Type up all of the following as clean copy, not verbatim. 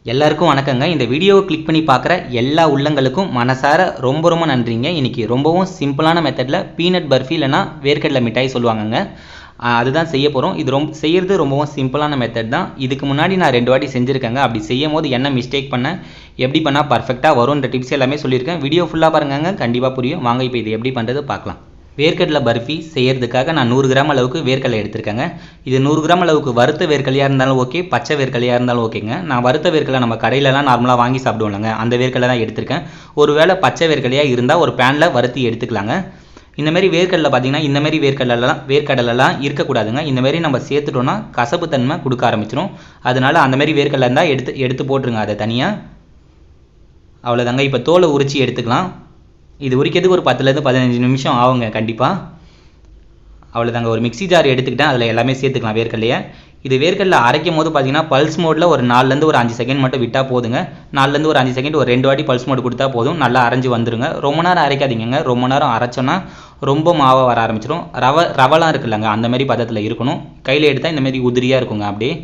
எல்லாருக்கும் வணக்கங்க. இந்த வீடியோவை கிளிக் பண்ணி பார்க்குற எல்லா உள்ளங்களுக்கும் மனசார ரொம்ப நன்றிங்க. இன்னைக்கு ரொம்பவும் சிம்பிளான மெத்தடில் பீனட் பர்ஃபி இல்லைனா வேர்க்கடலை மிட்டாய் சொல்லுவாங்கங்க. அதுதான் செய்ய போகிறோம். இது செய்கிறது ரொம்பவும் சிம்பிளான மெத்தட் தான். இதுக்கு முன்னாடி நான் 2 வாட்டி செஞ்சுருக்கேங்க. அப்படி செய்யும் போது என்ன மிஸ்டேக் பண்ணேன், எப்படி பண்ணால் பர்ஃபெக்டாக வரும்ன்ற டிப்ஸ் எல்லாமே சொல்லியிருக்கேன். வீடியோ ஃபுல்லாக பாருங்க, கண்டிப்பாக புரியும். வாங்க இப்போ இது எப்படி பண்ணுறது பார்க்கலாம். வேர்க்கடலை பர்ஃபி செய்கிறதுக்காக நான் 100 கிராம் அளவுக்கு வேர்க்கடலை எடுத்திருக்கேங்க. இது 100 கிராம் அளவுக்கு வறுத்த வேர்க்கடலையாக இருந்தாலும் ஓகே, பச்சை வேர்க்கடலையாக இருந்தாலும் ஓகேங்க. நான் வறுத்த வேர்க்கடலை நம்ம கடையிலலாம் நார்மலாக வாங்கி சாப்பிடுவோம்லங்க, அந்த வேர்க்கடலை தான் எடுத்திருக்கேன். ஒருவேளை பச்சை வேர்க்கடலையாக இருந்தால் ஒரு பேனில் வறுத்து எடுத்துக்கலாங்க. இந்தமாரி வேர்க்கடலை பார்த்தீங்கன்னா இந்தமாரி வேர்க்கடலைலாம் இருக்கக்கூடாதுங்க. இந்தமாரி நம்ம சேர்த்துட்டோன்னா கசப்பு தன்மை கொடுக்க ஆரம்பிச்சிடும். அதனால அந்தமாரி வேர்க்கடலை இருந்தால் எடுத்து போட்டுருங்க அதை தனியாக. அவ்வளோதாங்க. இப்போ தோலை உரித்து எடுத்துக்கலாம். இது உரிக்கிறதுக்கு ஒரு 10லேருந்து 15 நிமிஷம் ஆகுங்க கண்டிப்பாக. அவ்வளோதாங்க. ஒரு மிக்ஸி ஜார் எடுத்துக்கிட்டேன், அதில் எல்லாமே சேர்த்துக்கலாம் வேர்க்கடலையை. இது வேர்க்கடலை அரைக்கும் போது பார்த்தீங்கன்னா பல்ஸ் மோடில் ஒரு 4லேருந்து ஒரு 5 செகண்ட் மட்டும் விட்டால் போதுங்க. 4லேருந்து ஒரு 5 செகண்ட் ஒரு 2 வாட்டி பல்ஸ் மோடு கொடுத்தா போதும், நல்லா அரைஞ்சு வந்துடுங்க. ரொம்ப நேரம் அரைக்காதீங்க. ரொம்ப நேரம் அரைச்சோன்னா ரொம்ப மாவாக வர ஆரம்பிச்சிடும். ரவலாம் இருக்குல்லங்க, அந்தமாரி பதத்தில் இருக்கணும். கையில் எடுத்தால் இந்தமாரி உதிரியாக இருக்குங்க அப்படியே.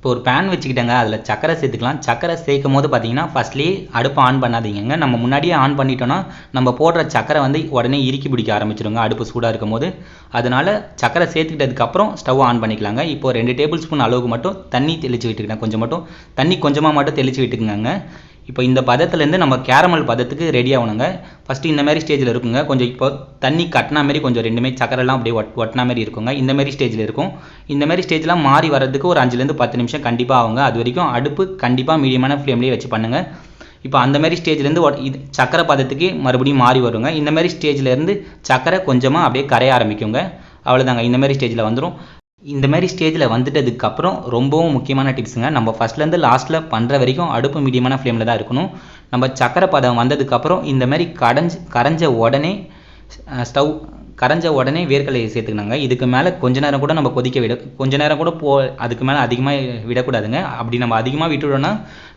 இப்போ ஒரு பேன் வச்சுக்கிட்டேங்க, அதில் சக்கரை சேர்த்துக்கலாம். சக்கரை சேர்க்கும் போது பார்த்தீங்கன்னா ஃபஸ்ட்லேயே அடுப்பு ஆன் பண்ணாதீங்க. நம்ம முன்னாடியே ஆன் பண்ணிட்டோன்னா நம்ம போடுற சக்கரை உடனே இறுக்கி பிடிக்க ஆரம்பிச்சிடுங்க அடுப்பு சூடாக இருக்கும் போது. அதனால் சக்கரை சேர்த்துக்கிட்டதுக்கப்புறம் ஸ்டவ் ஆன் பண்ணிக்கலாங்க. இப்போ 2 டேபிள் ஸ்பூன் அளவுக்கு மட்டும் தண்ணி தெளித்து விட்டுக்கிட்டேன். கொஞ்சமாக மட்டும் தெளித்து விட்டுக்குங்க. இப்போ இந்த பதத்துலேருந்து நம்ம கேரமல் பதத்துக்கு ரெடி ஆகணுங்க. ஃபஸ்ட்டு இந்த மாதிரி ஸ்டேஜில் இருக்குங்க. கொஞ்சம் இப்போ தண்ணி கட்டினா மாதிரி கொஞ்சம் ரெண்டுமே சக்கரெல்லாம் அப்படியே ஒட்டினா மாதிரி இருக்குங்க. இந்த மாதிரி ஸ்டேஜில் இருக்கும். இந்த மாதிரி ஸ்டேஜ்லாம் மாறி வர்றதுக்கு ஒரு 5லேருந்து 10 நிமிஷம் கண்டிப்பாக ஆகுங்க. அது வரைக்கும் அடுப்பு கண்டிப்பாக மீடியமான ஃப்ளேம்லேயே வச்சு பண்ணுங்கள். இப்போ அந்த மாதிரி ஸ்டேஜ்லேருந்து இது சக்கரை பதத்துக்கு மறுபடியும் மாறி வருங்க. இந்த மாதிரி ஸ்டேஜ்லேருந்து சக்கரை கொஞ்சமாக அப்படியே கரைய ஆரம்பிக்குங்க. அவ்வளோதாங்க. இந்த மாதிரி ஸ்டேஜில் வந்துடும். இந்த மாதிரி ஸ்டேஜில் வந்துட்டதுக்கப்புறம் ரொம்பவும் முக்கியமான டிப்ஸுங்க. நம்ம ஃபஸ்ட்லேருந்து லாஸ்ட்டில் பண்ணுற வரைக்கும் அடுப்பு மீடியமான ஃப்ளேமில் தான் இருக்கணும். நம்ம சக்கரை பதம் வந்ததுக்கப்புறம் இந்த மாதிரி கரைஞ்ச உடனே வேர்க்கடலையை சேர்த்துக்கணுங்க. இதுக்கு மேலே கொஞ்ச நேரம் கூட நம்ம கொஞ்ச நேரம் கூட அதுக்கு மேலே அதிகமாக விடக்கூடாதுங்க. அப்படி நம்ம அதிகமாக விட்டுவிடோன்னா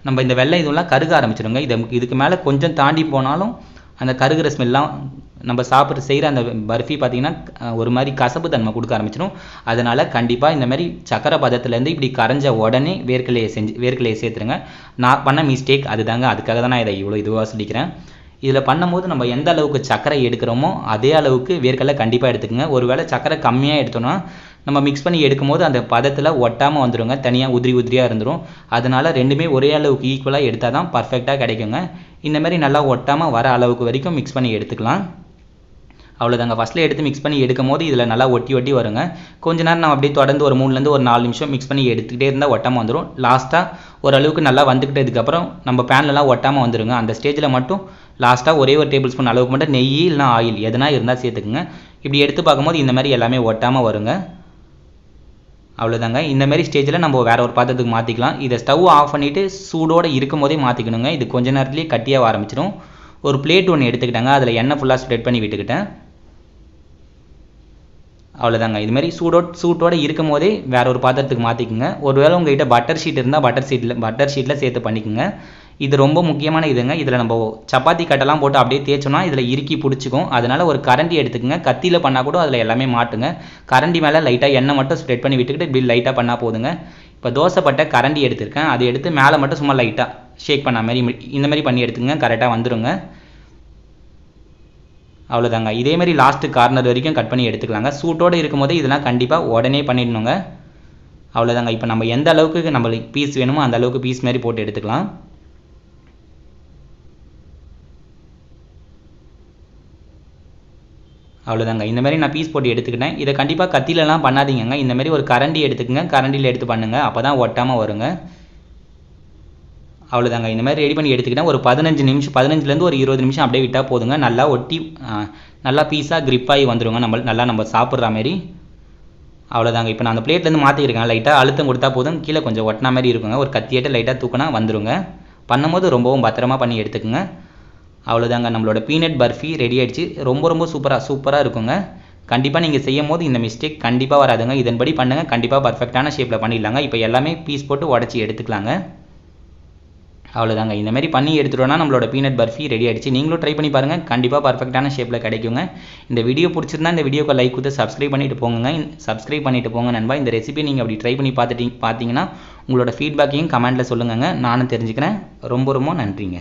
நம்ம இந்த வெள்ளை இதெல்லாம் கருக ஆரம்பிச்சிடுங்க. இதுக்கு மேலே கொஞ்சம் தாண்டி போனாலும் அந்த கருகிற ஸ்மெல்லாம் நம்ம செய்கிற அந்த பர்ஃபி பார்த்திங்கன்னா ஒரு மாதிரி கசப்பு தன்மை கொடுக்க ஆரம்பிச்சிடும். அதனால் கண்டிப்பாக இந்த மாதிரி சக்கரை பதத்துலேருந்து இப்படி கரைஞ்ச உடனே வேர்க்கடலையை சேர்த்துருங்க. நான் பண்ண மிஸ்டேக் அதுதாங்க. அதுக்காக தான் நான் இதை இவ்வளோ இதுவாக சொல்லிக்கிறேன். இதில் பண்ணும்போது நம்ம எந்த அளவுக்கு சக்கரை எடுக்கிறோமோ அதே அளவுக்கு வேர்க்கடலை கண்டிப்பாக எடுத்துக்கோங்க. ஒருவேளை சக்கரை கம்மியாக எடுத்தோன்னா நம்ம மிக்ஸ் பண்ணி எடுக்கும்போது அந்த பதத்தில் ஒட்டாமல் வந்துடுங்க, தனியாக உதிரியாக இருந்துடும். அதனால் ரெண்டுமே ஒரே அளவுக்கு ஈக்குவலாக எடுத்தால் தான் பர்ஃபெக்டாக கிடைக்குங்க. இந்த மாதிரி நல்லா ஒட்டாமல் வர அளவுக்கு வரைக்கும் மிக்ஸ் பண்ணி எடுத்துக்கலாம். அவ்வளோதாங்க. ஃபஸ்ட்டில் எடுத்து மிக்ஸ் பண்ணி எடுக்கும் போது இதில் நல்லா ஒட்டி வருங்க. கொஞ்ச நேரம் நம்ம அப்படியே தொடர்ந்து ஒரு 3லேருந்து ஒரு 4 நிமிஷம் மிக்ஸ் பண்ணி எடுத்துக்கிட்டே இருந்தால் ஒட்டாமல் வந்துடும். லாஸ்ட்டாக ஓரளவுக்கு நல்லா வந்துக்கிட்டதுக்கப்புறம் நம்ம பேன்லலாம் ஒட்டாமல் வந்துடுங்க. அந்த ஸ்டேஜில் மட்டும் லாஸ்ட்டாக ஒரே ஒரு டேபிள் ஸ்பூன் அளவுக்கு மட்டும் நெய் இல்லைனா ஆயில் எதனா இருந்தால் சேர்த்துக்குங்க. இப்படி எடுத்து பார்க்கும்போது இந்த மாதிரி எல்லாமே ஒட்டாமல் வருங்க. அவ்வளோதாங்க. இந்த மாதிரி ஸ்டேஜில் நம்ம வேறு ஒரு பாத்திரத்துக்கு மாற்றிக்கலாம். இதை ஸ்டவ் ஆஃப் பண்ணிவிட்டு சூடோடு இருக்கும் போதே மாற்றிக்கணுங்க. இது கொஞ்ச நேரத்துலேயே கட்டியாக ஆரம்பிச்சிடும். ஒரு பிளேட் ஒன்று எடுத்துக்கிட்டாங்க, அதில் எண்ணெய் ஃபுல்லாக ஸ்ப்ரெட் பண்ணி விட்டுக்கிட்டேன். அவ்வளோதாங்க. இதுமாரி சூட்டோடு இருக்கும் போதே வேற ஒரு பாத்திரத்துக்கு மாற்றிக்குங்க. ஒருவேளை உங்கள்கிட்ட பட்டர் ஷீட் இருந்தால் பட்டர் ஷீட்டில் சேர்த்து பண்ணிக்கோங்க. இது ரொம்ப முக்கியமான இதுங்க. இதில் நம்ம சப்பாத்தி கட்டெல்லாம் போட்டு அப்படியே தேய்ச்சோன்னா இதில் இறுக்கி பிடிச்சிக்கும். அதனால் ஒரு கரண்டி எடுத்துக்கங்க. கத்தியில் பண்ணால் கூட அதில் எல்லாமே மாட்டுங்க. கரண்டி மேலே லைட்டாக எண்ணெய் மட்டும் ஸ்ப்ரெட் பண்ணி விட்டுக்கிட்டு இப்படி லைட்டாக பண்ணால் போதுங்க. இப்போ தோசைப்பட்ட கரண்டி எடுத்திருக்கேன், அதை எடுத்து மேலே மட்டும் சும்மா லைட்டாக ஷேக் பண்ண மாதிரி இந்த மாதிரி பண்ணி எடுத்துங்க. கரெக்டாக வந்துடுங்க. அவ்வளோதாங்க. இதேமாரி லாஸ்ட்டு கார்னர் வரைக்கும் கட் பண்ணி எடுத்துக்கலாங்க. சூட்டோடு இருக்கும்போதே இதெல்லாம் கண்டிப்பாக உடனே பண்ணிடணுங்க. அவ்வளோதாங்க. இப்போ நம்ம எந்த அளவுக்கு நம்மளுக்கு பீஸ் வேணுமோ அந்த அளவுக்கு பீஸ் மாதிரி போட்டு எடுத்துக்கலாம். அவ்வளோதாங்க. இந்த மாதிரி நான் பீஸ் போட்டு எடுத்துக்கிட்டேன். இதை கண்டிப்பாக கத்திலலாம் பண்ணாதீங்க. இந்த மாதிரி ஒரு கரண்டி எடுத்துக்கங்க. கரண்டியில் எடுத்து பண்ணுங்கள், அப்போ தான் ஒட்டாமல் வருங்க. அவ்வளோதாங்க. இந்த மாதிரி ரெடி பண்ணி எடுத்துக்கிட்டேன். ஒரு 15லேருந்து ஒரு 20 நிமிஷம் அப்படியே விட்டால் போதுங்க. நல்லா ஒட்டி நல்லா பீஸாக கிரிப்பாகி வந்துடுங்க. நம்ம சாப்பிட்ற மாதிரி. அவ்வளோதாங்க. இப்போ நான் அந்த பிளேட்லேருந்து மாற்றிக்கிறேன். லைட்டாக அழுத்தம் கொடுத்தா போதும், கீழே கொஞ்சம் ஒட்டினா மாதிரி இருக்குங்க. ஒரு கத்தியாட்ட லைட்டாக தூக்கினா வந்துடுங்க. பண்ணும்போது ரொம்பவும் பத்திரமா பண்ணி எடுத்துக்குங்க. அவ்வளோதாங்க. நம்மளோட பீனட் பர்ஃபி ரெடி ஆகிடுச்சு. ரொம்ப சூப்பராக இருக்குங்க. கண்டிப்பாக நீங்கள் செய்யும் போது இந்த மிஸ்டேக் கண்டிப்பாக வராதுங்க. இதன்படி பண்ணுங்கள், கண்டிப்பாக பர்ஃபெக்டான ஷேப்பில் பண்ணிடலாங்க. இப்போ எல்லாமே பீஸ் போட்டு உடச்சி எடுத்துக்கலாங்க. அவ்வளோதாங்க. இந்த மாதிரி பண்ணி எடுத்துட்டோன்னா நம்மளோட பீனட் பர்ஃபி ரெடி ஆகிடுச்சு. நீங்களும் ட்ரை பண்ணி பாருங்கள், கண்டிப்பாக பர்ஃபெக்டான ஷேப்பில் கிடைக்குங்க. இந்த வீடியோ பிடிச்சிருந்தா இந்த வீடியோக்கு லைக் கொடுத்து சப்ஸ்கிரைப் பண்ணிட்டு போங்க நண்பா. இந்த ரெசிபி நீங்கள் அப்படி ட்ரை பண்ணி பார்த்தீங்கன்னா உங்களோட ஃபீட்பேக்கையும் கமெண்ட்டில் சொல்லுங்கங்க, நானும் தெரிஞ்சுக்கிறேன். ரொம்ப ரொம்ப நன்றிங்க.